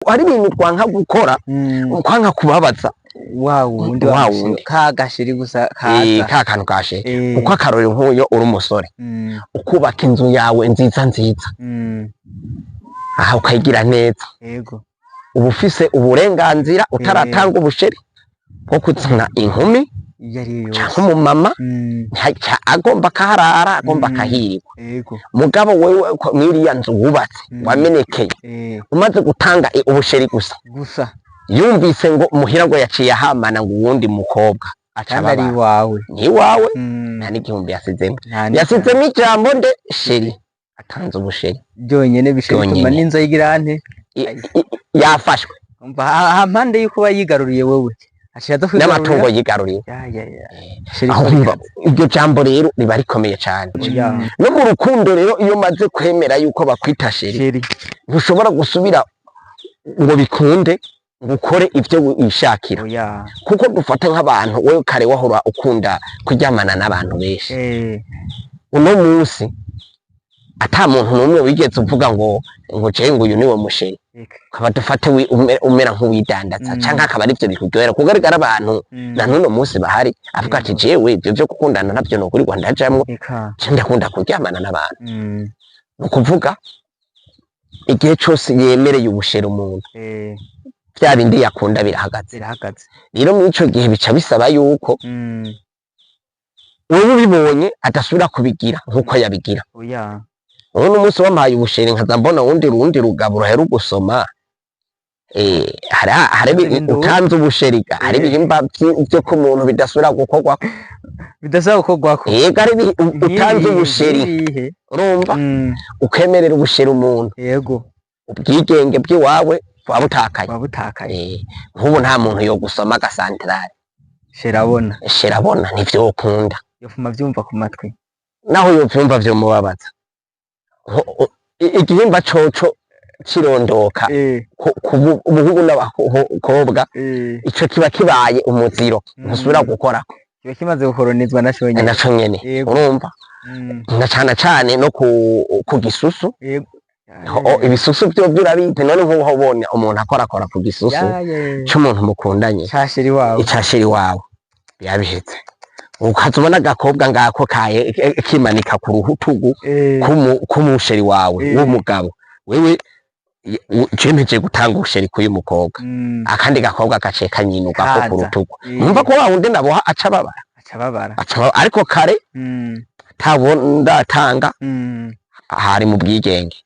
hari ibintu twanka gukora twanka kubabaza wundi kagashiri gusa ka kantu kashe uko akarorero nk'uyo uri umusore ukubaka inzu yawe nziza aha ukayigira neza yego uba ufise uburenganzira utaratanga ubusheri bwo kuzana inkumi cyangwa umumama agomba kaharara agomba kahirirwa mugabo wewe mwiriya nzu wubatse wamenekeye umaze gutanga ubusheri gusa yumvise ngo muhira ngo yaciye ahamana ngo uwundi mukobwa atari wawe ni wawe nta n'igihumbi yasizemo ijambo nde sheri atanze ubusheri byonyene bishobora n'inzo y'igirante yafashwe mpande yuko bayigaruriye wewe n'amatungo yigaruriye iryo jambo rero riba rikomeye cyane no mu rukundo rero iyo maze kwemera yuko bakwita sheri ntushobora gusubira ngo bikunde gukore ivyo wishakira kuko dufata nk'abantu wewe kare wahora ukunda kuryamana n'abantu benshi uno munsi ata muntu n'umwe wigeze uvuga ngo jewe ngo uyu niwe musheri kaba dufate umera nk'uwidandaza canke akaba arivyo bikuryohera kugaragara abantu na n'uno munsi bahari avuga ati jewe ivyo vyo gukundana navyo nokuri Rwanda ndajamwo je ndakunda kuryamana n'abantu nukuvuga igihe cose yemereye ubusheri umuntu vya bindi yakunda birahagaze rero muri ico gihe bica bisaba yuko wewe ubibonye adasubira kubigira nk'uko yabigira uno munsi wampaye ubusheri nkaza mbona urundi rugabo ruhera gusoma hari utanze ubusheri hari ibihimba vyo ku muntu bidasubira gukorwako yego ari utanze ubusheri urumva ukemerera ubusheri umuntu yego ubwigenge bw'iwawe wabutakaye nk'ubu nta muntu yo gusoma agasantarari sherabona nivyo ukunda yofuma vyumva ku matwi naho yovyumva vyo mubabaza igihimba coco kirondoka ubuhungu n'abakobwa ico kiba kibaye umuziro ntusubira gukora kiba kimaze gukoronizwa naco nyene urumva na cane no ku gisusu ibisusu byo byurabite none nk'uho ubonye umuntu akora ku gisusu cy'umuntu mukundanye icashiri wawe yabihetse ukazubona agakobwa ngako kaye kimanika ku ruhutugu k'umusheri wawe w'umugabo wewe cyemeje gutanga ubusheri k'uyu mukobwa akandi gakobwa gace kanyinuka ko ku rutugu numva ko wawundi naboha acababara ariko kare ntabwo ndatanga hari mu bwigenge